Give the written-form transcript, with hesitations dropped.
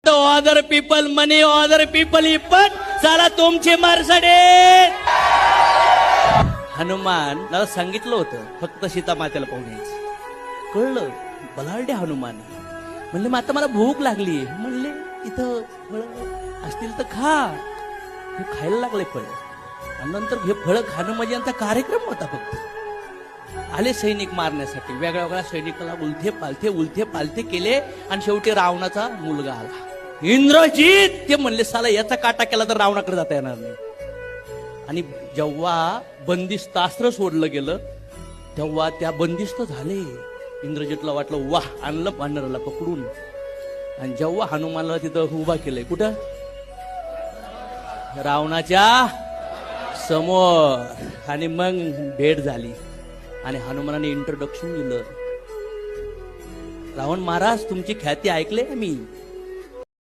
Other people मनी other people इपट साला तुमची मर्सडे. हनुमान मला सांगितलं होतं फक्त सीता मातेला पाहून यायचं. कळलं बलाढ्य हनुमान. म्हणले मग आता मला भूक लागली. म्हणले इथं फळ असतील तर खा. हे खायला लागले फळ आणि नंतर हे फळ खाणं म्हणजे यांचा कार्यक्रम होता. फक्त आले सैनिक मारण्यासाठी. वेगळ्या वेगळ्या सैनिकाला उलथे पालथे केले आणि शेवटी रावणाचा मुलगा आला इंद्रजित. ते म्हणले साला याचा काटा केला तर रावणाकडे जाता येणार नाही. आणि जेव्हा बंदिस्तास्त्र सोडलं गेलं तेव्हा त्या बंदिस्त झाले. इंद्रजितला वाटलं वाह आणलं वानराला पकडून. आणि जेव्हा हनुमानला तिथं उभा केलंय कुठं रावणाच्या समोर आणि मग भेट झाली आणि हनुमानाने इंट्रोडक्शन दिलं. रावण महाराज तुमची ख्याती ऐकले मी.